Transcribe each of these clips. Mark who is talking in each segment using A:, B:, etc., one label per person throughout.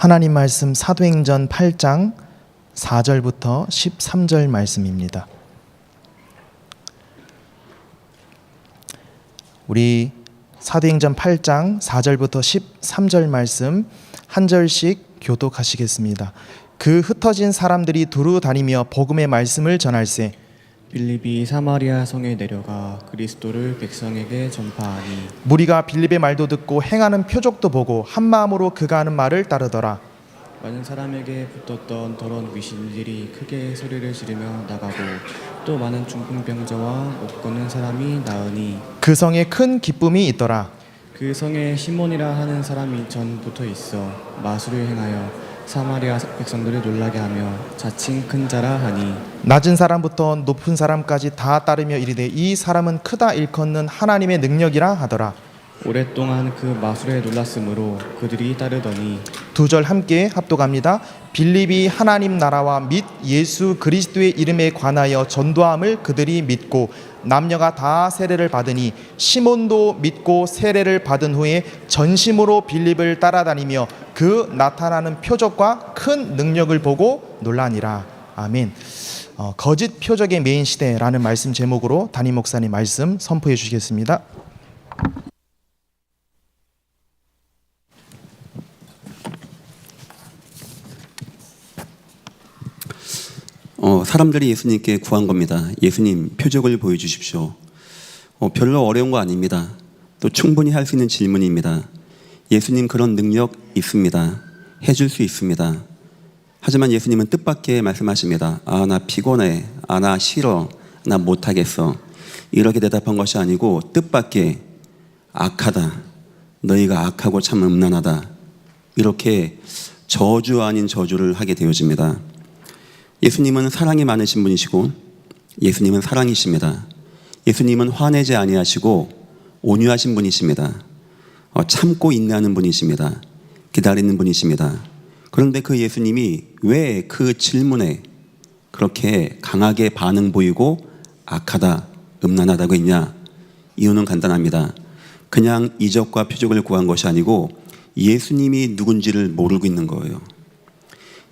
A: 하나님 말씀 사도행전 8장 4절부터 13절 말씀입니다. 우리 사도행전 8장 4절부터 13절 말씀 한 절씩 교독하시겠습니다. 그 흩어진 사람들이 두루 다니며 복음의 말씀을 전할세.
B: 빌립이 사마리아 성에 내려가 그리스도를 백성에게 전파하니
A: 무리가 빌립의 말도 듣고 행하는 표적도 보고 한 마음으로 그가 하는 말을 따르더라.
B: 많은 사람에게 붙었던 더러운 귀신들이 크게 소리를 지르며 나가고 또 많은 중풍병자와 못 걷는 사람이 나으니
A: 그 성에 큰 기쁨이 있더라.
B: 그 성에 시몬이라 하는 사람이 전부터 있어 마술을 행하여 사마리아 백성들을 놀라게 하며 자칭 큰 자라 하니
A: 낮은 사람부터 높은 사람까지 다 따르며 이르되 이 사람은 크다 일컫는 하나님의 능력이라 하더라.
B: 오랫동안 그 마술에 놀랐으므로 그들이 따르더니
A: 두 절 함께 합독합니다. 빌립이 하나님 나라와 및 예수 그리스도의 이름에 관하여 전도함을 그들이 믿고 남녀가 다 세례를 받으니 시몬도 믿고 세례를 받은 후에 전심으로 빌립을 따라다니며 그 나타나는 표적과 큰 능력을 보고 놀라니라. 아멘. 거짓 표적의 메인 시대라는 말씀 제목으로 담임 목사님 말씀 선포해 주시겠습니다.
C: 사람들이 예수님께 구한 겁니다. 예수님, 표적을 보여주십시오. 별로 어려운 거 아닙니다. 또 충분히 할 수 있는 질문입니다. 예수님, 그런 능력 있습니다. 해줄 수 있습니다. 하지만 예수님은 뜻밖의 말씀하십니다. 나 피곤해. 나 싫어. 나 못하겠어. 이렇게 대답한 것이 아니고 뜻밖의 악하다. 너희가 악하고 참 음란하다. 이렇게 저주 아닌 저주를 하게 되어집니다. 예수님은 사랑이 많으신 분이시고 예수님은 사랑이십니다. 예수님은 화내지 아니하시고 온유하신 분이십니다. 참고 인내하는 분이십니다. 기다리는 분이십니다. 그런데 그 예수님이 왜 그 질문에 그렇게 강하게 반응 보이고 악하다, 음란하다고 했냐? 이유는 간단합니다. 그냥 이적과 표적을 구한 것이 아니고 예수님이 누군지를 모르고 있는 거예요.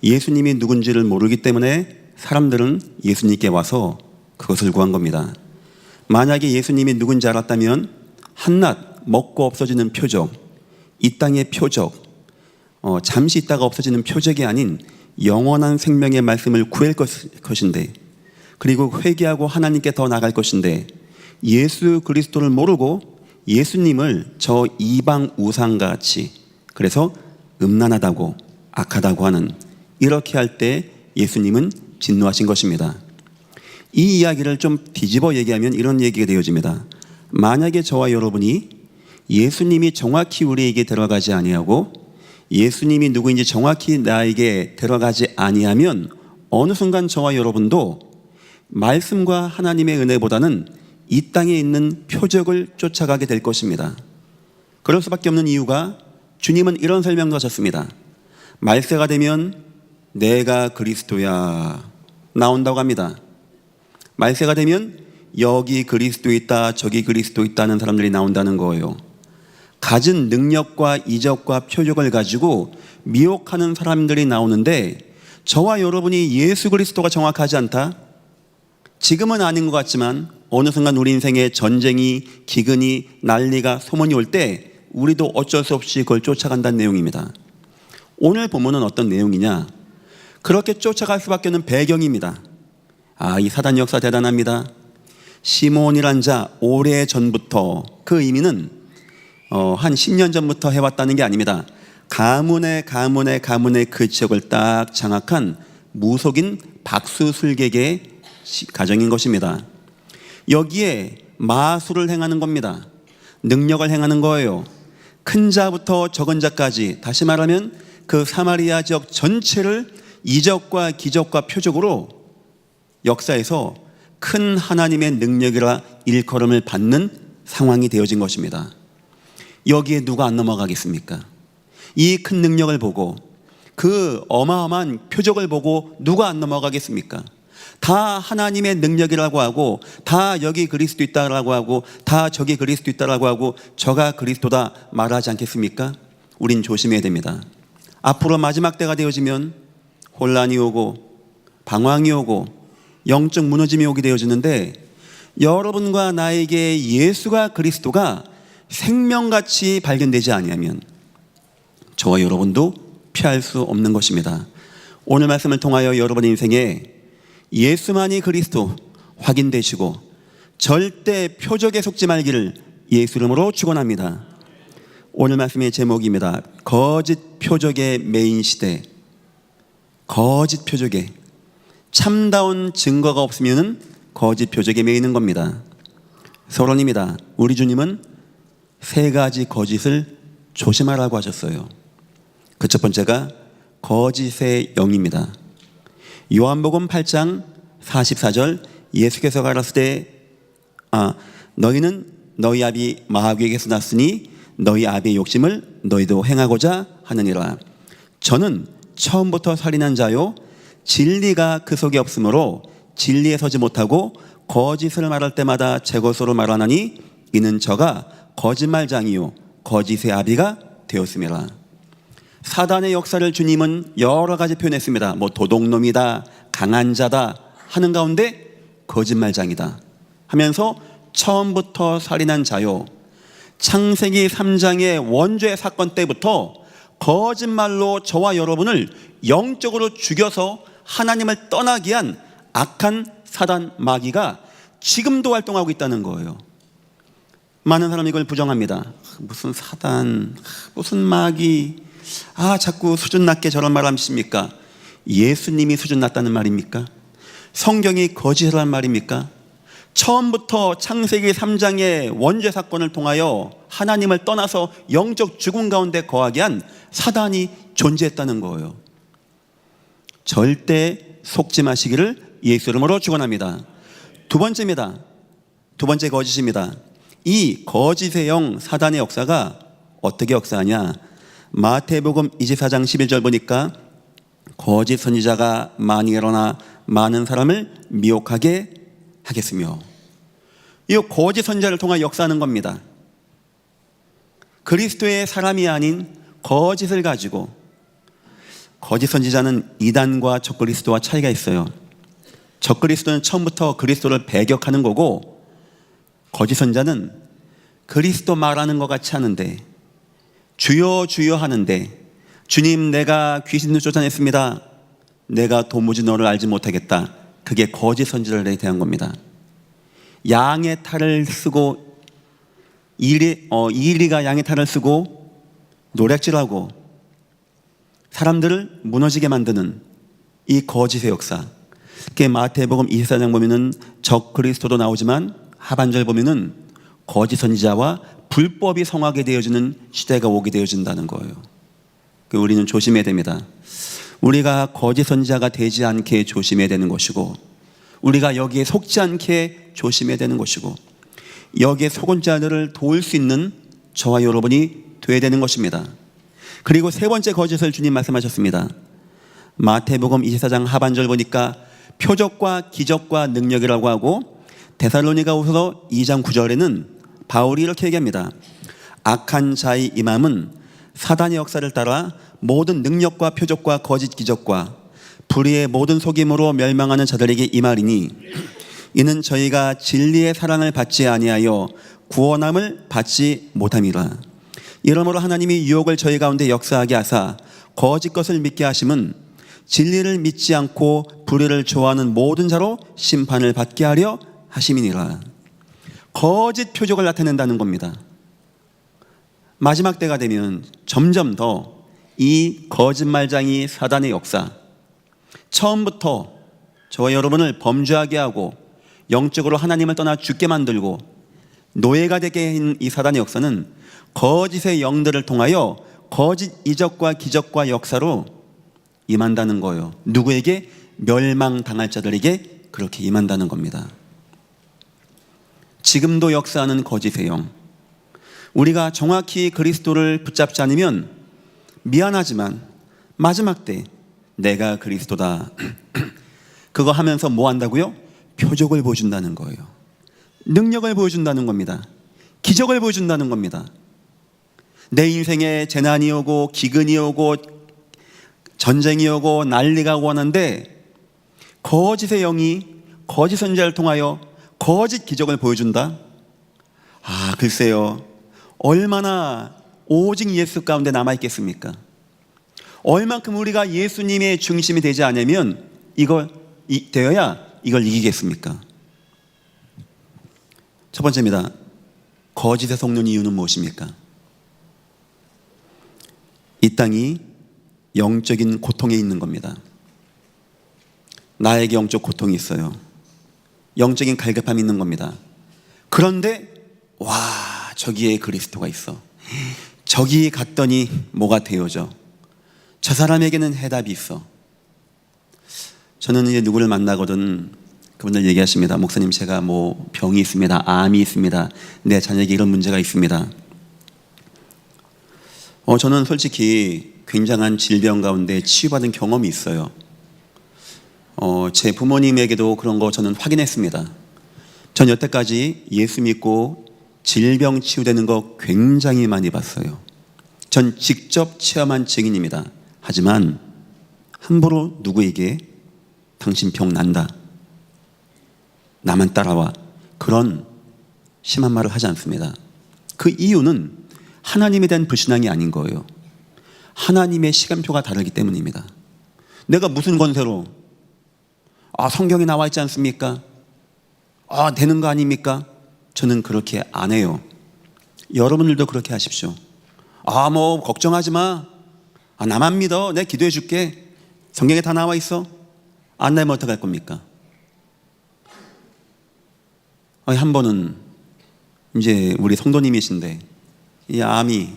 C: 예수님이 누군지를 모르기 때문에 사람들은 예수님께 와서 그것을 구한 겁니다. 만약에 예수님이 누군지 알았다면 한낱 먹고 없어지는 표적, 이 땅의 표적, 잠시 있다가 없어지는 표적이 아닌 영원한 생명의 말씀을 구할 것인데, 그리고 회개하고 하나님께 더 나갈 것인데, 예수 그리스도를 모르고 예수님을 저 이방 우상같이, 그래서 음란하다고 악하다고 하는, 이렇게 할 때 예수님은 진노하신 것입니다. 이 이야기를 좀 뒤집어 얘기하면 이런 얘기가 되어집니다. 만약에 저와 여러분이 예수님이 정확히 우리에게 들어가지 아니하고 예수님이 누구인지 정확히 나에게 들어가지 아니하면 어느 순간 저와 여러분도 말씀과 하나님의 은혜보다는 이 땅에 있는 표적을 쫓아가게 될 것입니다. 그럴 수밖에 없는 이유가 주님은 이런 설명도 하셨습니다. 말세가 되면 내가 그리스도야 나온다고 합니다. 말세가 되면 여기 그리스도 있다, 저기 그리스도 있다는 사람들이 나온다는 거예요. 가진 능력과 이적과 표적을 가지고 미혹하는 사람들이 나오는데, 저와 여러분이 예수 그리스도가 정확하지 않다? 지금은 아닌 것 같지만 어느 순간 우리 인생에 전쟁이, 기근이, 난리가, 소문이 올 때 우리도 어쩔 수 없이 그걸 쫓아간다는 내용입니다. 오늘 본문은 어떤 내용이냐? 그렇게 쫓아갈 수밖에 없는 배경입니다. 이 사단 역사 대단합니다. 시몬이란 자 오래전부터, 그 의미는 한 10년 전부터 해왔다는 게 아닙니다. 가문의 그 지역을 딱 장악한 무속인 박수술객의 가정인 것입니다. 여기에 마술을 행하는 겁니다. 능력을 행하는 거예요. 큰 자부터 적은 자까지, 다시 말하면 그 사마리아 지역 전체를 이적과 기적과 표적으로 역사에서 큰 하나님의 능력이라 일컬음을 받는 상황이 되어진 것입니다. 여기에 누가 안 넘어가겠습니까? 이 큰 능력을 보고, 그 어마어마한 표적을 보고 누가 안 넘어가겠습니까? 다 하나님의 능력이라고 하고, 다 여기 그리스도 있다라고 하고, 다 저기 그리스도 있다라고 하고, 저가 그리스도다 말하지 않겠습니까? 우린 조심해야 됩니다. 앞으로 마지막 때가 되어지면 혼란이 오고 방황이 오고 영적 무너짐이 오게 되어지는데, 여러분과 나에게 예수가 그리스도가 생명같이 발견되지 아니하면 저와 여러분도 피할 수 없는 것입니다. 오늘 말씀을 통하여 여러분의 인생에 예수만이 그리스도 확인되시고 절대 표적에 속지 말기를 예수 이름으로 축원합니다. 오늘 말씀의 제목입니다. 거짓 표적의 메인 시대. 거짓 표적에 참다운 증거가 없으면 거짓 표적에 매이는 겁니다. 서론입니다. 우리 주님은 세 가지 거짓을 조심하라고 하셨어요. 그 첫 번째가 거짓의 영입니다. 요한복음 8장 44절, 예수께서 가라사대 너희는 너희 아비 마귀에게서 났으니 너희 아비의 욕심을 너희도 행하고자 하느니라. 저는 처음부터 살인한 자요 진리가 그 속에 없으므로 진리에 서지 못하고 거짓을 말할 때마다 제 것으로 말하나니 이는 저가 거짓말장이요 거짓의 아비가 되었음이라. 사단의 역사를 주님은 여러 가지 표현했습니다. 도둑놈이다, 강한 자다 하는 가운데 거짓말장이다 하면서 처음부터 살인한 자요, 창세기 3장의 원죄 사건 때부터 거짓말로 저와 여러분을 영적으로 죽여서 하나님을 떠나게 한 악한 사단 마귀가 지금도 활동하고 있다는 거예요. 많은 사람이 이걸 부정합니다. 무슨 사단, 무슨 마귀, 자꾸 수준 낮게 저런 말 하십니까? 예수님이 수준 낮다는 말입니까? 성경이 거짓이라는 말입니까? 처음부터 창세기 3장의 원죄 사건을 통하여 하나님을 떠나서 영적 죽음 가운데 거하게 한 사단이 존재했다는 거예요. 절대 속지 마시기를 예수 이름으로 축원합니다. 두 번째입니다. 두 번째 거짓입니다. 이 거짓의 영 사단의 역사가 어떻게 역사하냐? 마태복음 24장 11절 보니까 거짓 선지자가 많이 일어나 많은 사람을 미혹하게 하겠으며, 이 거짓 선지자를 통해 역사하는 겁니다. 그리스도의 사람이 아닌 거짓을 가지고, 거짓 선지자는 이단과 적그리스도와 차이가 있어요. 적그리스도는 처음부터 그리스도를 배격하는 거고, 거짓 선지자는 그리스도 말하는 것 같이 하는데, 주여 주여 하는데, 주님 내가 귀신을 쫓아냈습니다, 내가 도무지 너를 알지 못하겠다, 그게 거짓 선지자에 대한 겁니다. 양의 탈을 쓰고 이리가 양의 탈을 쓰고 노략질하고 사람들을 무너지게 만드는 이 거짓의 역사. 그게 마태복음 24장 보면은 적그리스도도 나오지만 하반절 보면은 거짓 선지자와 불법이 성하게 되어지는 시대가 오게 되어진다는 거예요. 우리는 조심해야 됩니다. 우리가 거짓 선지자가 되지 않게 조심해야 되는 것이고, 우리가 여기에 속지 않게 조심해야 되는 것이고, 여기에 속은 자들을 도울 수 있는 저와 여러분이 되어야 되는 것입니다. 그리고 세 번째 거짓을 주님 말씀하셨습니다. 마태복음 24장 하반절 보니까 표적과 기적과 능력이라고 하고, 데살로니가후서 2장 9절에는 바울이 이렇게 얘기합니다. 악한 자의 임함은 사단의 역사를 따라 모든 능력과 표적과 거짓 기적과 불의의 모든 속임으로 멸망하는 자들에게 임하리니 이는 저희가 진리의 사랑을 받지 아니하여 구원함을 받지 못함이라. 이러므로 하나님이 유혹을 저희 가운데 역사하게 하사 거짓 것을 믿게 하심은 진리를 믿지 않고 불의를 좋아하는 모든 자로 심판을 받게 하려 하심이니라. 거짓 표적을 나타낸다는 겁니다. 마지막 때가 되면 점점 더 이 거짓말장이 사단의 역사, 처음부터 저와 여러분을 범죄하게 하고 영적으로 하나님을 떠나 죽게 만들고 노예가 되게 한 이 사단의 역사는 거짓의 영들을 통하여 거짓 이적과 기적과 역사로 임한다는 거예요. 누구에게? 멸망당할 자들에게 그렇게 임한다는 겁니다. 지금도 역사하는 거짓의 영, 우리가 정확히 그리스도를 붙잡지 않으면 미안하지만 마지막 때 내가 그리스도다 그거 하면서 뭐 한다고요? 표적을 보여준다는 거예요. 능력을 보여준다는 겁니다. 기적을 보여준다는 겁니다. 내 인생에 재난이 오고 기근이 오고 전쟁이 오고 난리가 오고 하는데 거짓의 영이 거짓 선지자를 통하여 거짓 기적을 보여준다? 글쎄요. 얼마나 오직 예수 가운데 남아있겠습니까? 얼만큼 우리가 예수님의 중심이 되지 않으면 되어야 이걸 이기겠습니까? 첫 번째입니다. 거짓에 속는 이유는 무엇입니까? 이 땅이 영적인 고통에 있는 겁니다. 나에게 영적 고통이 있어요. 영적인 갈급함이 있는 겁니다. 그런데 저기에 그리스도가 있어. 저기 갔더니 뭐가 되어져. 저 사람에게는 해답이 있어. 저는 이제 누구를 만나거든 그분들 얘기하십니다. 목사님, 제가 뭐 병이 있습니다. 암이 있습니다. 내 자녀에게 이런 문제가 있습니다. 저는 솔직히 굉장한 질병 가운데 치유받은 경험이 있어요. 제 부모님에게도 그런 거 저는 확인했습니다. 전 여태까지 예수 믿고 질병 치유되는 거 굉장히 많이 봤어요. 전 직접 체험한 증인입니다. 하지만 함부로 누구에게 당신 병 난다, 나만 따라와, 그런 심한 말을 하지 않습니다. 그 이유는 하나님에 대한 불신앙이 아닌 거예요. 하나님의 시간표가 다르기 때문입니다. 내가 무슨 권세로 성경에 나와 있지 않습니까? 되는 거 아닙니까? 저는 그렇게 안 해요. 여러분들도 그렇게 하십시오. 뭐 걱정하지 마. 나만 믿어. 내가 기도해 줄게. 성경에 다 나와 있어. 안 되면 어떡할 겁니까? 한 번은 이제 우리 성도님이신데 이 암이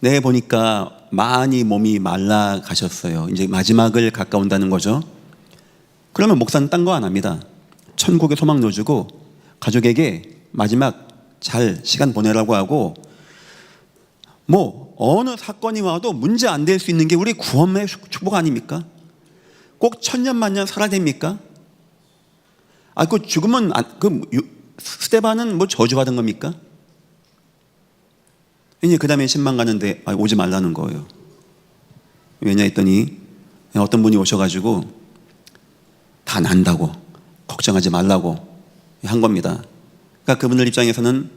C: 내가 보니까 많이 몸이 말라 가셨어요. 이제 마지막을 가까운다는 거죠. 그러면 목사는 딴 거 안 합니다. 천국에 소망 넣어주고 가족에게 마지막 잘 시간 보내라고 하고, 뭐 어느 사건이 와도 문제 안 될 수 있는 게 우리 구원의 축복 아닙니까? 꼭 천년만년 살아야 됩니까? 그 죽으면 스데반은 뭐 저주받은 겁니까? 이제 그 다음에 신방 가는데 오지 말라는 거예요. 왜냐 했더니 어떤 분이 오셔가지고 다 난다고, 걱정하지 말라고 한 겁니다. 그러니까 그분들 입장에서는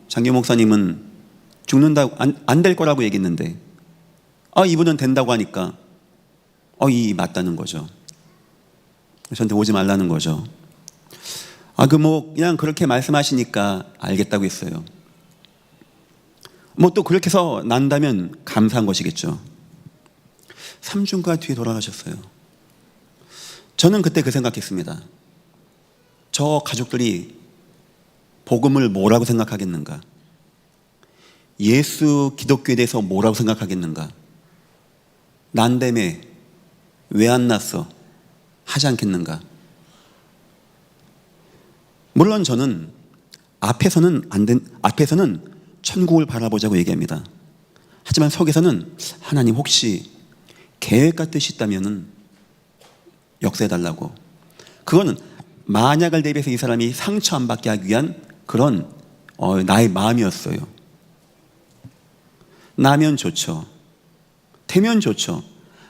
C: 장교 목사님은 죽는다고 안 될 거라고 얘기했는데 이분은 된다고 하니까 이 맞다는 거죠. 저한테 오지 말라는 거죠. 그냥 그렇게 말씀하시니까 알겠다고 했어요. 또 그렇게 해서 난다면 감사한 것이겠죠. 3주가 뒤에 돌아가셨어요. 저는 그때 그 생각했습니다. 저 가족들이 복음을 뭐라고 생각하겠는가? 예수 기독교에 대해서 뭐라고 생각하겠는가? 난다며 왜 안 났어? 하지 않겠는가? 물론 저는 앞에서는 천국을 바라보자고 얘기합니다. 하지만 속에서는 하나님 혹시 계획과 뜻이 있다면 역사해달라고. 그거는 만약을 대비해서 이 사람이 상처 안 받게 하기 위한 그런 나의 마음이었어요. 나면 좋죠. 되면 좋죠.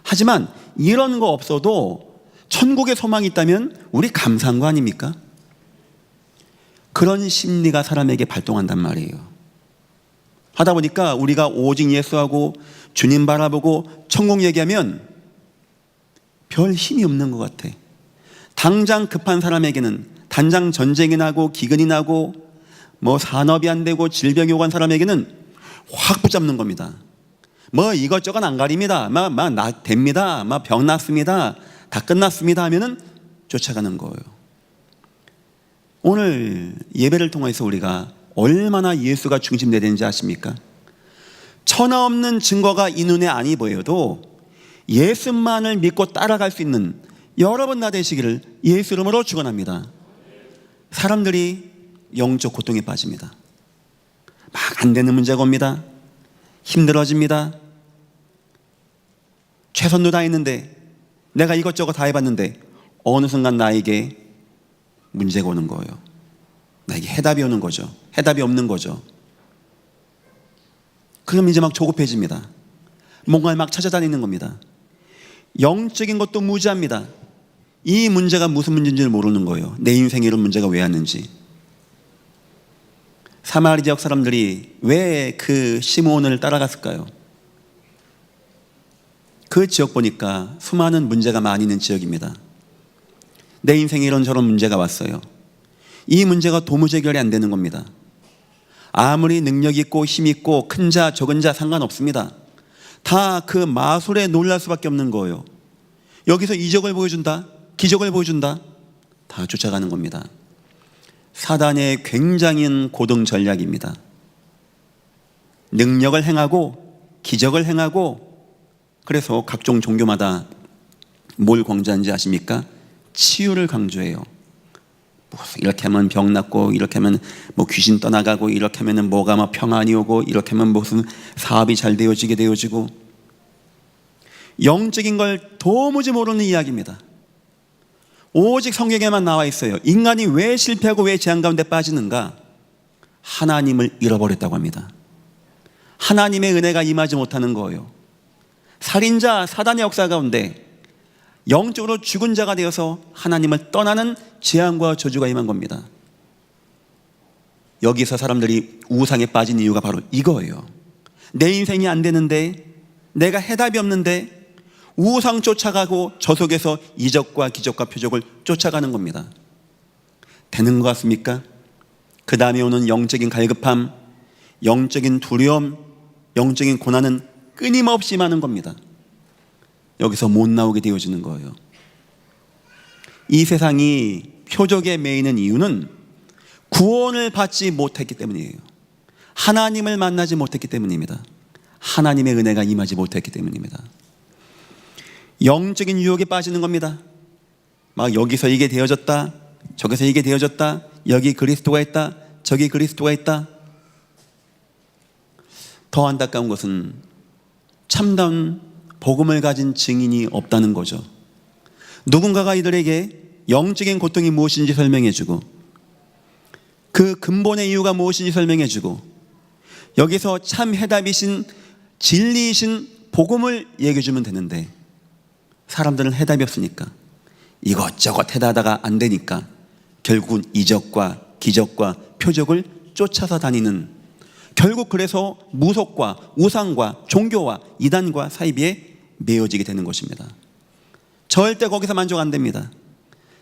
C: 하지만 이런 거 없어도 천국에 소망이 있다면 우리 감사한 거 아닙니까? 그런 심리가 사람에게 발동한단 말이에요. 하다 보니까 우리가 오직 예수하고 주님 바라보고 천국 얘기하면 별 힘이 없는 것 같아. 당장 급한 사람에게는, 당장 전쟁이 나고 기근이 나고 뭐 산업이 안 되고 질병이 오고 한 사람에게는 확 붙잡는 겁니다. 뭐 이것저것 안 가립니다. 나 됩니다. 병 났습니다. 다 끝났습니다 하면은 쫓아가는 거예요. 오늘 예배를 통해서 우리가 얼마나 예수가 중심되어야 되는지 아십니까? 천하 없는 증거가 이 눈에 아니 보여도 예수만을 믿고 따라갈 수 있는 여러분 나 되시기를 예수 이름으로 축원합니다. 사람들이 영적 고통에 빠집니다. 막 안 되는 문제가 옵니다. 힘들어집니다. 최선도 다했는데, 내가 이것저것 다 해봤는데 어느 순간 나에게 문제가 오는 거예요. 나에게 해답이 오는 거죠. 해답이 없는 거죠. 그럼 이제 막 조급해집니다. 뭔가를 막 찾아다니는 겁니다. 영적인 것도 무지합니다. 이 문제가 무슨 문제인지를 모르는 거예요. 내 인생에 이런 문제가 왜 왔는지. 사마리 지역 사람들이 왜 그 시므온을 따라갔을까요? 그 지역 보니까 수많은 문제가 많이 있는 지역입니다. 내 인생에 이런저런 문제가 왔어요. 이 문제가 도무지 해결이 안 되는 겁니다. 아무리 능력 있고 힘 있고 큰 자 적은 자 상관없습니다. 다 그 마술에 놀랄 수밖에 없는 거예요. 여기서 이적을 보여준다, 기적을 보여준다, 다 쫓아가는 겁니다. 사단의 굉장히 고등 전략입니다. 능력을 행하고 기적을 행하고, 그래서 각종 종교마다 뭘 강조하는지 아십니까? 치유를 강조해요. 이렇게 하면 병 낫고, 이렇게 하면 뭐 귀신 떠나가고, 이렇게 하면 뭐가 막 평안이 오고, 이렇게 하면 무슨 사업이 잘 되어지고, 영적인 걸 도무지 모르는 이야기입니다. 오직 성경에만 나와 있어요. 인간이 왜 실패하고 왜 재앙 가운데 빠지는가? 하나님을 잃어버렸다고 합니다. 하나님의 은혜가 임하지 못하는 거예요. 살인자 사단의 역사 가운데 영적으로 죽은 자가 되어서 하나님을 떠나는 재앙과 저주가 임한 겁니다. 여기서 사람들이 우상에 빠진 이유가 바로 이거예요. 내 인생이 안 되는데, 내가 해답이 없는데 우상 쫓아가고 저 속에서 이적과 기적과 표적을 쫓아가는 겁니다. 되는 것 같습니까? 그 다음에 오는 영적인 갈급함, 영적인 두려움, 영적인 고난은 끊임없이 많은 겁니다. 여기서 못 나오게 되어지는 거예요. 이 세상이 표적에 매이는 이유는 구원을 받지 못했기 때문이에요. 하나님을 만나지 못했기 때문입니다. 하나님의 은혜가 임하지 못했기 때문입니다. 영적인 유혹에 빠지는 겁니다. 막 여기서 이게 되어졌다, 저기서 이게 되어졌다, 여기 그리스도가 있다, 저기 그리스도가 있다. 더 안타까운 것은 참다운 복음을 가진 증인이 없다는 거죠. 누군가가 이들에게 영적인 고통이 무엇인지 설명해주고, 그 근본의 이유가 무엇인지 설명해주고, 여기서 참 해답이신 진리이신 복음을 얘기해주면 되는데, 사람들은 해답이 없으니까 이것저것 해다다가 안 되니까 결국은 이적과 기적과 표적을 쫓아서 다니는, 결국 그래서 무속과 우상과 종교와 이단과 사이비에 매어지게 되는 것입니다. 절대 거기서 만족 안 됩니다.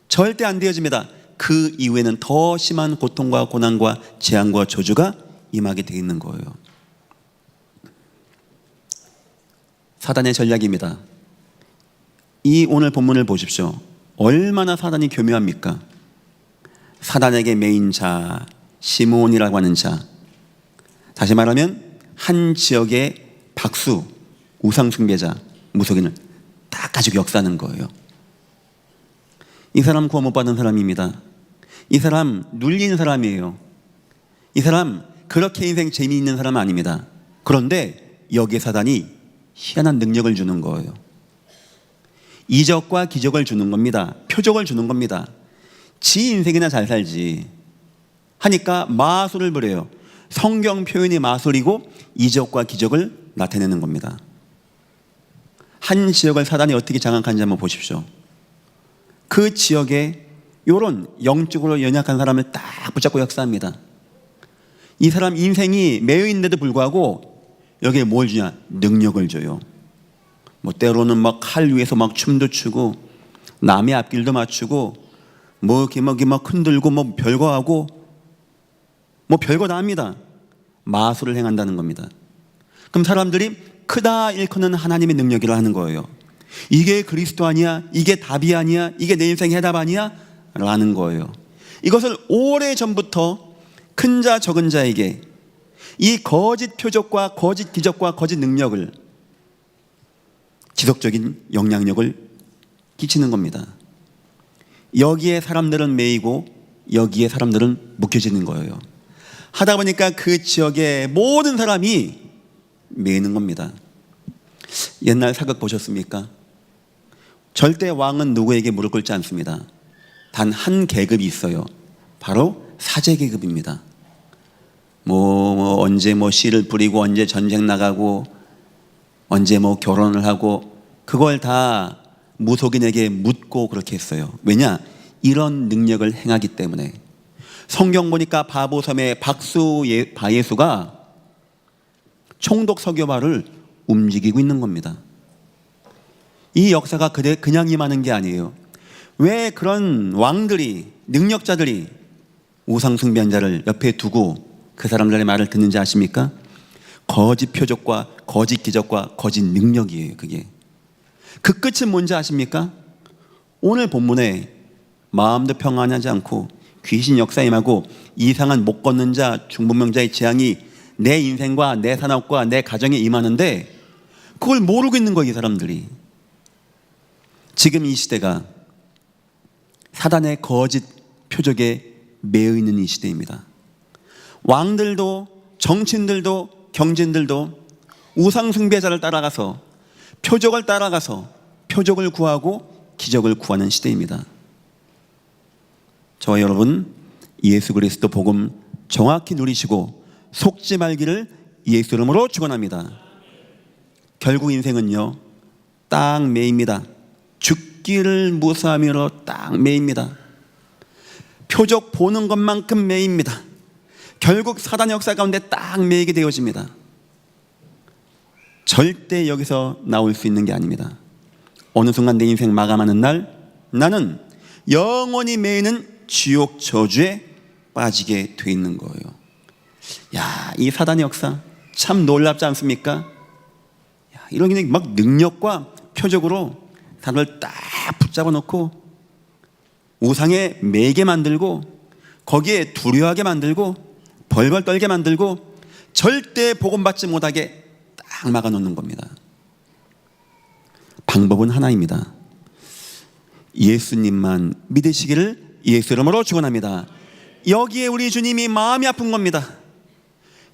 C: 절대 안 되어집니다. 그 이후에는 더 심한 고통과 고난과 재앙과 저주가 임하게 되어 있는 거예요. 사단의 전략입니다. 이 오늘 본문을 보십시오. 얼마나 사단이 교묘합니까? 사단에게 매인 자, 시므온이라고 하는 자, 다시 말하면 한 지역의 박수, 우상숭배자, 무속인을 다 가지고 역사하는 거예요. 이 사람 구원 못 받은 사람입니다. 이 사람 눌리는 사람이에요. 이 사람 그렇게 인생 재미있는 사람 아닙니다. 그런데 여기에 사단이 희한한 능력을 주는 거예요. 이적과 기적을 주는 겁니다. 표적을 주는 겁니다. 지 인생이나 잘 살지 하니까 마술을 부려요. 성경 표현이 마술이고 이적과 기적을 나타내는 겁니다. 한 지역을 사단이 어떻게 장악하는지 한번 보십시오. 그 지역에 이런 영적으로 연약한 사람을 딱 붙잡고 역사합니다. 이 사람 인생이 매여 있는데도 불구하고 여기에 뭘 주냐? 능력을 줘요. 뭐 때로는 막 칼 위에서 막 춤도 추고 남의 앞길도 맞추고 뭐 이렇게 막 흔들고 뭐 별거 하고 뭐 별거 다 합니다. 마술을 행한다는 겁니다. 그럼 사람들이 크다 일컫는 하나님의 능력이라 하는 거예요. 이게 그리스도 아니야? 이게 답이 아니야? 이게 내 인생의 해답 아니야? 라는 거예요. 이것을 오래전부터 큰 자 적은 자에게 이 거짓 표적과 거짓 기적과 거짓 능력을, 지속적인 영향력을 끼치는 겁니다. 여기에 사람들은 매이고 여기에 사람들은 묶여지는 거예요. 하다 보니까 그 지역의 모든 사람이 매이는 겁니다. 옛날 사극 보셨습니까? 절대 왕은 누구에게 무릎 꿇지 않습니다. 단 한 계급이 있어요. 바로 사제 계급입니다. 언제 시를 부리고 언제 전쟁 나가고 언제 뭐 결혼을 하고 그걸 다 무속인에게 묻고 그렇게 했어요. 왜냐? 이런 능력을 행하기 때문에. 성경 보니까 바보섬의 바예수가 총독 서교바를 움직이고 있는 겁니다. 이 역사가 그냥 임하는 게 아니에요. 왜 그런 왕들이, 능력자들이 우상숭배한 자를 옆에 두고 그 사람들의 말을 듣는지 아십니까? 거짓 표적과 거짓 기적과 거짓 능력이에요. 그게 그 끝은 뭔지 아십니까? 오늘 본문에 마음도 평안하지 않고 귀신 역사 임하고 이상한 못 걷는 자, 중풍병자의 재앙이 내 인생과 내 산업과 내 가정에 임하는데 그걸 모르고 있는 거예요. 이 사람들이. 지금 이 시대가 사단의 거짓 표적에 매여 있는 이 시대입니다. 왕들도 정치인들도 경진들도 우상숭배자를 따라가서 표적을 따라가서 표적을 구하고 기적을 구하는 시대입니다. 저와 여러분, 예수 그리스도 복음 정확히 누리시고 속지 말기를 예수 이름으로 축원합니다. 결국 인생은요, 딱 매입니다. 죽기를 무사함으로 딱 매입니다. 표적 보는 것만큼 매입니다. 결국 사단의 역사 가운데 딱 매이게 되어집니다. 절대 여기서 나올 수 있는 게 아닙니다. 어느 순간 내 인생 마감하는 날 나는 영원히 매이는 지옥 저주에 빠지게 돼 있는 거예요. 야, 이 사단의 역사 참 놀랍지 않습니까? 야, 이런 그냥 막 능력과 표적으로 사람을 딱 붙잡아 놓고 우상에 매게 만들고 거기에 두려워하게 만들고 벌벌 떨게 만들고 절대 복음받지 못하게 딱 막아놓는 겁니다. 방법은 하나입니다. 예수님만 믿으시기를 예수 이름으로 축원합니다. 여기에 우리 주님이 마음이 아픈 겁니다.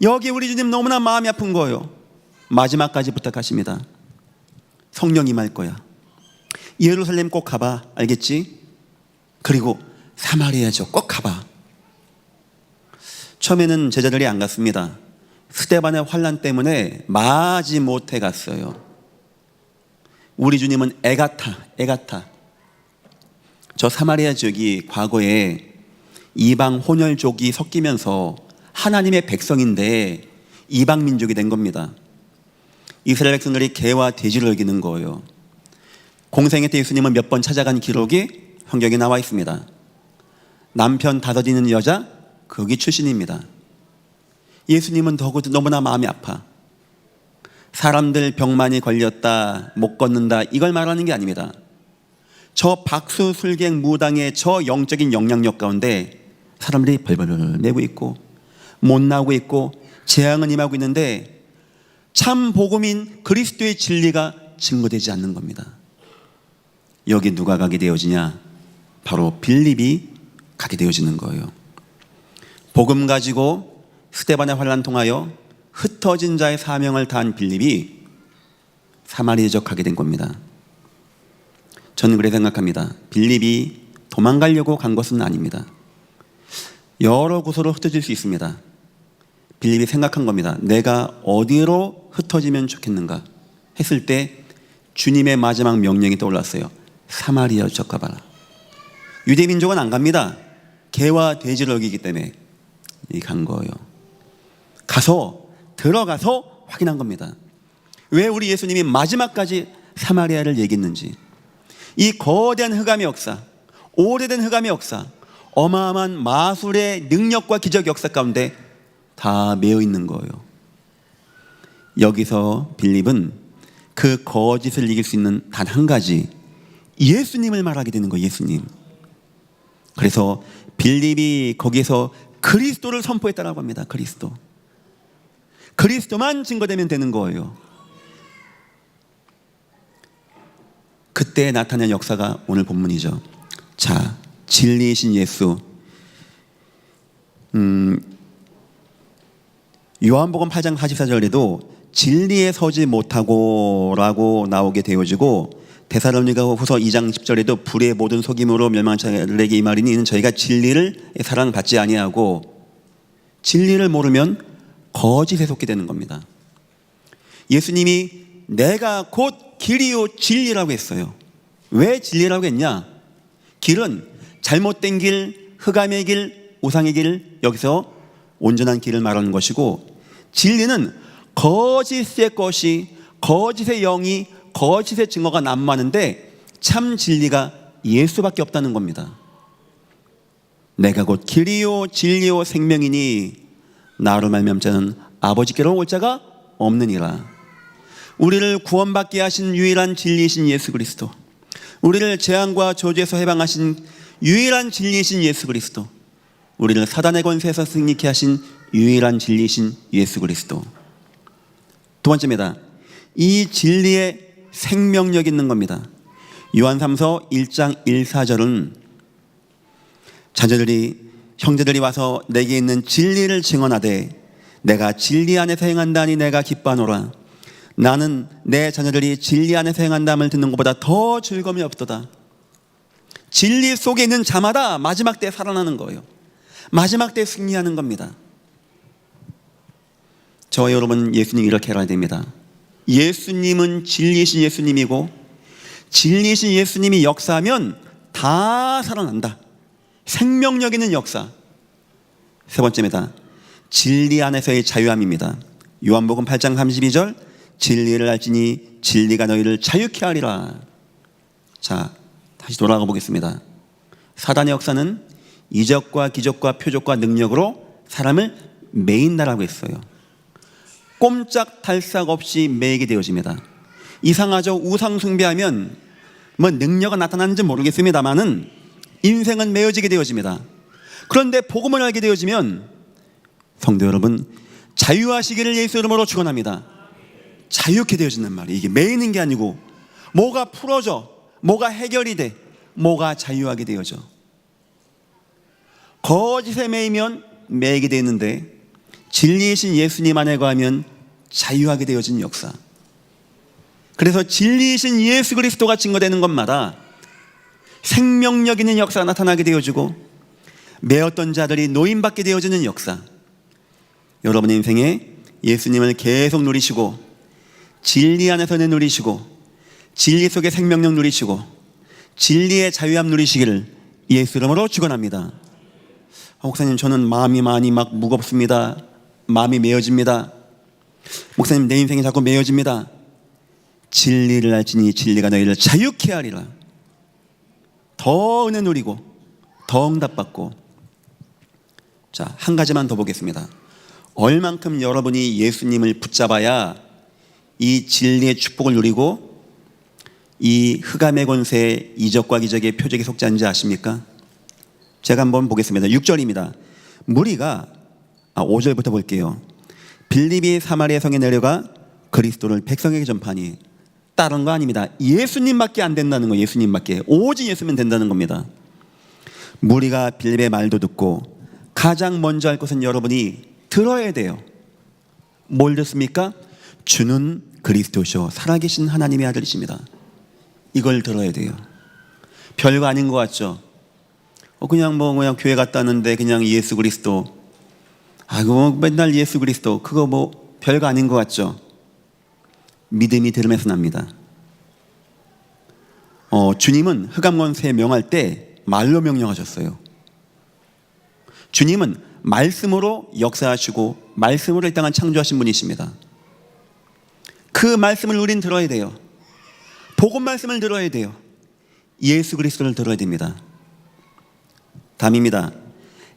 C: 여기에 우리 주님 너무나 마음이 아픈 거예요. 마지막까지 부탁하십니다. 성령 임할 거야. 예루살렘 꼭 가봐. 알겠지? 그리고 사마리아죠. 꼭 가봐. 처음에는 제자들이 안 갔습니다. 스데반의 환난 때문에 마지 못해 갔어요. 우리 주님은 애가타. 저 사마리아 지역이 과거에 이방 혼혈족이 섞이면서 하나님의 백성인데 이방 민족이 된 겁니다. 이스라엘 백성들이 개와 돼지를 여기는 거예요. 공생애 때 예수님은 몇 번 찾아간 기록이 성경에 나와 있습니다. 남편 5 있는 여자 거기 출신입니다. 예수님은 너무나 마음이 아파. 사람들 병 많이 걸렸다, 못 걷는다, 이걸 말하는 게 아닙니다. 저 박수술객 무당의 저 영적인 영향력 가운데 사람들이 벌벌 내고 있고 못 나오고 있고 재앙은 임하고 있는데 참 복음인 그리스도의 진리가 증거되지 않는 겁니다. 여기 누가 가게 되어지냐? 바로 빌립이 가게 되어지는 거예요. 복음 가지고 스데반의 환난 통하여 흩어진 자의 사명을 다한 빌립이 사마리아 지역 가게 된 겁니다. 저는 그렇게 생각합니다. 빌립이 도망가려고 간 것은 아닙니다. 여러 곳으로 흩어질 수 있습니다. 빌립이 생각한 겁니다. 내가 어디로 흩어지면 좋겠는가 했을 때 주님의 마지막 명령이 떠올랐어요. 사마리아 지역 가봐라. 유대민족은 안 갑니다. 개와 돼지를 여기기 때문에 간 거예요. 들어가서 확인한 겁니다. 왜 우리 예수님이 마지막까지 사마리아를 얘기했는지. 이 거대한 흑암의 역사, 오래된 흑암의 역사, 어마어마한 마술의 능력과 기적 역사 가운데 다 매여 있는 거예요. 여기서 빌립은 그 거짓을 이길 수 있는 단 한 가지, 예수님을 말하게 되는 거예요. 예수님. 그래서 빌립이 거기에서 그리스도를 선포했다라고 합니다. 그리스도만 증거되면 되는 거예요. 그때 나타난 역사가 오늘 본문이죠. 자, 진리이신 예수. 요한복음 8장 44절에도 진리에 서지 못하고 라고 나오게 되어지고, 데살로니가 후서 2장 10절에도 불의 모든 속임으로 멸망한 자들에게 이 말이니 이는 저희가 진리를 사랑받지 아니하고, 진리를 모르면 거짓에 속게 되는 겁니다. 예수님이 내가 곧 길이요 진리라고 했어요. 왜 진리라고 했냐? 길은 잘못된 길, 흑암의 길, 우상의 길, 여기서 온전한 길을 말하는 것이고, 진리는 거짓의 것이, 거짓의 영이, 거짓의 증거가 난무하는데 참 진리가 예수밖에 없다는 겁니다. 내가 곧 길이요 진리요 생명이니 나로 말미암아 자는 아버지께로 올 자가 없느니라. 우리를 구원받게 하신 유일한 진리이신 예수 그리스도, 우리를 재앙과 저주에서 해방하신 유일한 진리이신 예수 그리스도, 우리를 사단의 권세에서 승리케 하신 유일한 진리이신 예수 그리스도. 두 번째입니다. 이 진리에 생명력이 있는 겁니다. 요한3서 1장 1, 4절은 자녀들이 형제들이 와서 내게 있는 진리를 증언하되 내가 진리 안에서 행한다니 내가 기뻐하노라. 나는 내 자녀들이 진리 안에서 행한다함을 듣는 것보다 더 즐거움이 없도다. 진리 속에 있는 자마다 마지막 때에 살아나는 거예요. 마지막 때에 승리하는 겁니다. 저와 여러분, 예수님 이렇게 알아야 됩니다. 예수님은 진리이신 예수님이고, 진리이신 예수님이 역사하면 다 살아난다. 생명력 있는 역사. 세 번째입니다. 진리 안에서의 자유함입니다. 요한복음 8장 32절, 진리를 알지니 진리가 너희를 자유케 하리라. 자, 다시 돌아가 보겠습니다. 사단의 역사는 이적과 기적과 표적과 능력으로 사람을 매인다라고 했어요. 꼼짝달싹 없이 매이게 되어집니다. 이상하죠? 우상 숭배하면 뭐 능력은 나타나는지 모르겠습니다만은 인생은 매어지게 되어집니다. 그런데 복음을 알게 되어지면 성도 여러분, 자유하시기를 예수 이름으로 축원합니다. 자유케 되어진단 말이에요. 이게 매이는 게 아니고 뭐가 풀어져, 뭐가 해결이 돼, 뭐가 자유하게 되어져. 거짓에 매이면 매이게 되는데 진리이신 예수님 안에 거하면 자유하게 되어진 역사. 그래서 진리이신 예수 그리스도가 증거되는 것마다 생명력 있는 역사가 나타나게 되어지고 매었던 자들이 노인받게 되어지는 역사. 여러분의 인생에 예수님을 계속 누리시고 진리 안에서는 누리시고 진리 속의 생명력 누리시고 진리의 자유함 누리시기를 예수 이름으로 축원합니다. 목사님, 저는 마음이 많이 막 무겁습니다. 마음이 메어집니다. 목사님, 내 인생이 자꾸 메어집니다. 진리를 알지니 진리가 너희를 자유케 하리라. 더 은혜 누리고 더 응답받고. 자, 한 가지만 더 보겠습니다. 얼만큼 여러분이 예수님을 붙잡아야 이 진리의 축복을 누리고 이 흑암의 권세의 이적과 기적의 표적에 속지 않는지 아십니까? 제가 한번 보겠습니다. 6절입니다. 무리가 5절부터 볼게요. 빌립이 사마리아 성에 내려가 그리스도를 백성에게 전파하니. 다른 거 아닙니다. 예수님밖에 안 된다는 거. 예수님밖에. 오직 예수면 된다는 겁니다. 무리가 빌립의 말도 듣고 가장 먼저 할 것은 여러분이 들어야 돼요. 뭘 듣습니까? 주는 그리스도시오 살아계신 하나님의 아들이십니다. 이걸 들어야 돼요. 별거 아닌 것 같죠? 그냥 교회 갔다 왔는데 그냥 예수 그리스도, 맨날 예수 그리스도, 그거 별거 아닌 것 같죠? 믿음이 들음에서 납니다. 주님은 흑암 권세에 명할 때 말로 명령하셨어요. 주님은 말씀으로 역사하시고 말씀으로 이 땅을 창조하신 분이십니다. 그 말씀을 우린 들어야 돼요. 복음 말씀을 들어야 돼요. 예수 그리스도를 들어야 됩니다. 다음입니다.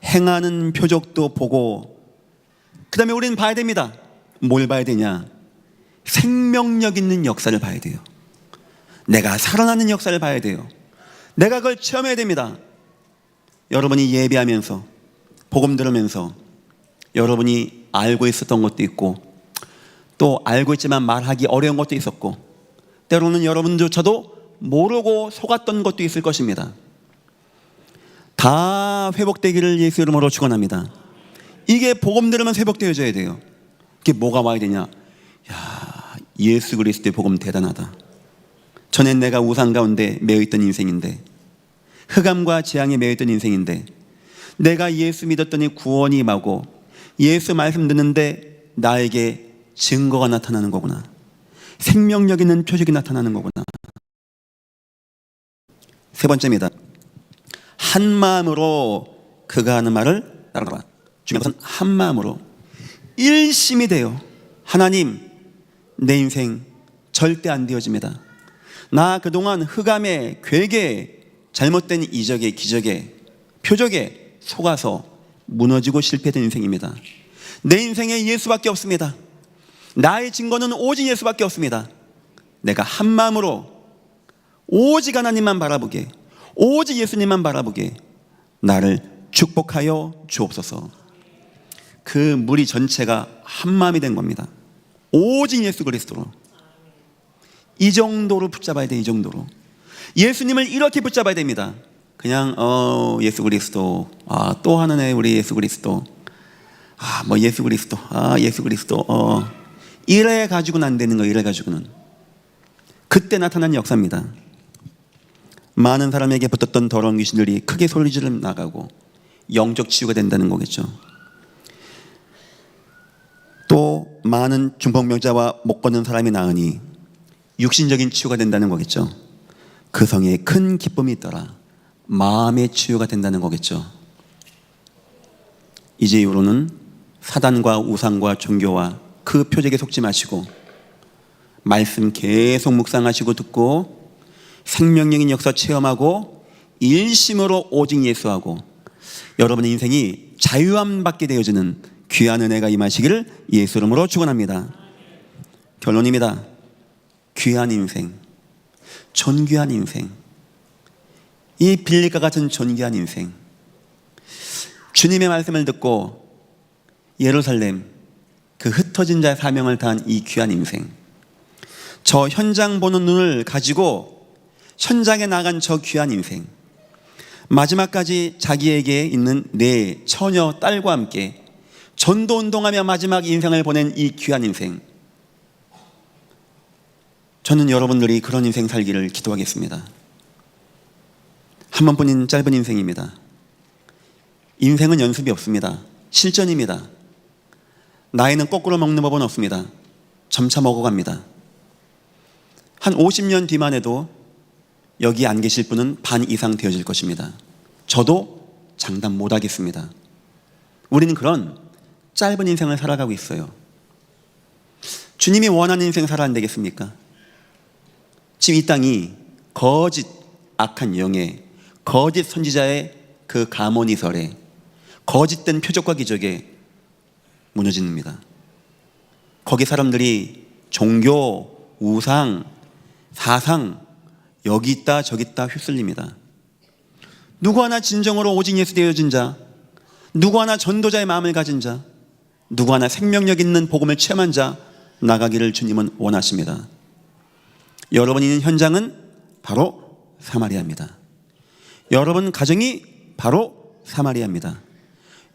C: 행하는 표적도 보고, 그 다음에 우리는 봐야 됩니다. 뭘 봐야 되냐? 생명력 있는 역사를 봐야 돼요. 내가 살아나는 역사를 봐야 돼요. 내가 그걸 체험해야 됩니다. 여러분이 예배하면서, 복음 들으면서 여러분이 알고 있었던 것도 있고 또 알고 있지만 말하기 어려운 것도 있었고 때로는 여러분조차도 모르고 속았던 것도 있을 것입니다. 다 회복되기를 예수 이름으로 축원합니다. 이게 복음 들으면 회복되어져야 돼요. 이게 뭐가 와야 되냐? 야, 예수 그리스도의 복음 대단하다. 전엔 내가 우상 가운데 매여있던 인생인데, 흑암과 재앙에 매여있던 인생인데, 내가 예수 믿었더니 구원이 임하고 예수 말씀 듣는데 나에게 증거가 나타나는 거구나. 생명력 있는 표적이 나타나는 거구나. 세 번째입니다. 한 마음으로 그가 하는 말을 따라라. 중요한 것은 한 마음으로 일심이 돼요. 하나님, 내 인생 절대 안 되어집니다. 나 그동안 흑암에, 괴계에, 잘못된 이적에, 기적에, 표적에 속아서 무너지고 실패된 인생입니다. 내 인생에 예수밖에 없습니다. 나의 증거는 오직 예수밖에 없습니다. 내가 한 마음으로 오직 하나님만 바라보게, 오직 예수님만 바라보게 나를 축복하여 주옵소서. 그 무리 전체가 한 마음이 된 겁니다. 오직 예수 그리스도로. 이 정도로 붙잡아야 돼. 이 정도로 예수님을 이렇게 붙잡아야 됩니다. 그냥 예수 그리스도, 또 하는 애 우리 예수 그리스도, 뭐 예수 그리스도, 예수 그리스도, 이래 가지고는 안 되는 거예요. 이래 가지고는. 그때 나타난 역사입니다. 많은 사람에게 붙었던 더러운 귀신들이 크게 소리지르 나가고 영적 치유가 된다는 거겠죠. 또 많은 중풍병자와 못 걷는 사람이 나으니 육신적인 치유가 된다는 거겠죠. 그 성에 큰 기쁨이 있더라. 마음의 치유가 된다는 거겠죠. 이제 이후로는 사단과 우상과 종교와 그 표적에 속지 마시고 말씀 계속 묵상하시고 듣고 생명력인 역사 체험하고 일심으로 오직 예수하고 여러분의 인생이 자유함 받게 되어지는 귀한 은혜가 임하시기를 예수 이름으로 축원합니다. 결론입니다. 귀한 인생, 존귀한 인생, 이 빌립과 같은 존귀한 인생, 주님의 말씀을 듣고 예루살렘 그 흩어진 자의 사명을 다한 이 귀한 인생, 저 현장 보는 눈을 가지고 현장에 나간 저 귀한 인생, 마지막까지 자기에게 있는 네 처녀 딸과 함께 전도운동하며 마지막 인생을 보낸 이 귀한 인생, 저는 여러분들이 그런 인생 살기를 기도하겠습니다. 한 번뿐인 짧은 인생입니다. 인생은 연습이 없습니다. 실전입니다. 나이는 거꾸로 먹는 법은 없습니다. 점차 먹어갑니다. 한 50년 뒤만 해도 여기 안 계실 분은 반 이상 되어질 것입니다. 저도 장담 못하겠습니다. 우리는 그런 짧은 인생을 살아가고 있어요. 주님이 원하는 인생 살아야 안 되겠습니까? 지금 이 땅이 거짓 악한 영에, 거짓 선지자의 그 가모니설에, 거짓된 표적과 기적에 무너집니다. 거기 사람들이 종교, 우상, 사상, 여기 있다 저기 있다 휩쓸립니다. 누구 하나 진정으로 오직 예수 되어진 자, 누구 하나 전도자의 마음을 가진 자, 누구 하나 생명력 있는 복음을 체험한 자 나가기를 주님은 원하십니다. 여러분이 있는 현장은 바로 사마리아입니다. 여러분 가정이 바로 사마리아입니다.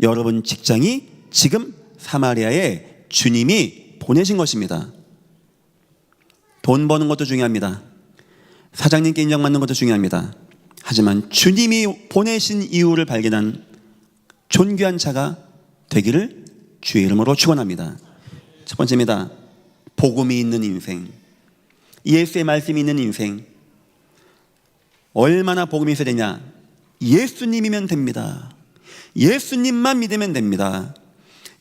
C: 여러분 직장이 지금 사마리아에 주님이 보내신 것입니다. 돈 버는 것도 중요합니다. 사장님께 인정받는 것도 중요합니다. 하지만 주님이 보내신 이유를 발견한 존귀한 자가 되기를 주의 이름으로 축원합니다. 첫 번째입니다. 복음이 있는 인생, 예수의 말씀이 있는 인생. 얼마나 복음이 있어야 되냐? 예수님이면 됩니다. 예수님만 믿으면 됩니다.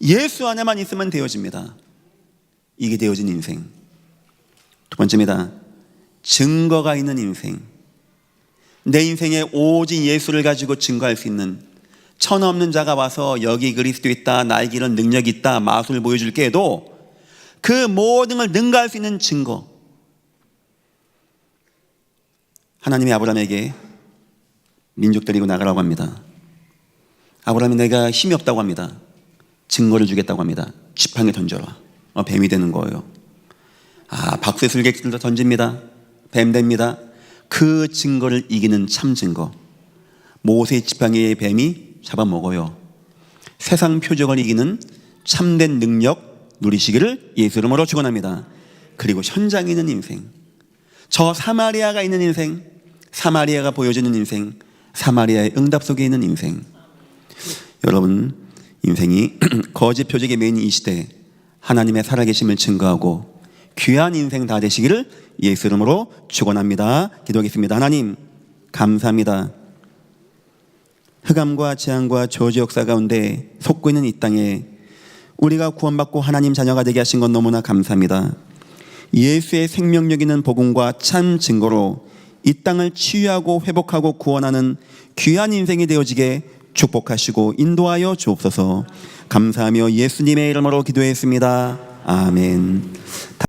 C: 예수 안에만 있으면 되어집니다. 이게 되어진 인생. 두 번째입니다. 증거가 있는 인생. 내 인생에 오직 예수를 가지고 증거할 수 있는, 천하 없는 자가 와서 여기 그리스도 있다, 나에게 이런 능력이 있다, 마술을 보여줄게 해도 그 모든 걸 능가할 수 있는 증거. 하나님이 아브라함에게 민족 데리고 나가라고 합니다. 아브라함이 내가 힘이 없다고 합니다. 증거를 주겠다고 합니다. 지팡이 던져라. 뱀이 되는 거예요. 박새 술객들도 던집니다. 뱀 됩니다. 그 증거를 이기는 참 증거. 모세의 지팡이의 뱀이 잡아먹어요. 세상 표적을 이기는 참된 능력 누리시기를 예수 이름으로 축원합니다. 그리고 현장에 있는 인생, 저 사마리아가 있는 인생, 사마리아가 보여주는 인생, 사마리아의 응답 속에 있는 인생. 여러분 인생이 거짓 표적의 메인 이 시대에 하나님의 살아계심을 증거하고 귀한 인생 다 되시기를 예수 이름으로 축원합니다. 기도하겠습니다. 하나님 감사합니다. 흑암과 재앙과 저주 역사 가운데 속고 있는 이 땅에 우리가 구원받고 하나님 자녀가 되게 하신 건 너무나 감사합니다. 예수의 생명력 있는 복음과 참 증거로 이 땅을 치유하고 회복하고 구원하는 귀한 인생이 되어지게 축복하시고 인도하여 주옵소서. 감사하며 예수님의 이름으로 기도했습니다. 아멘.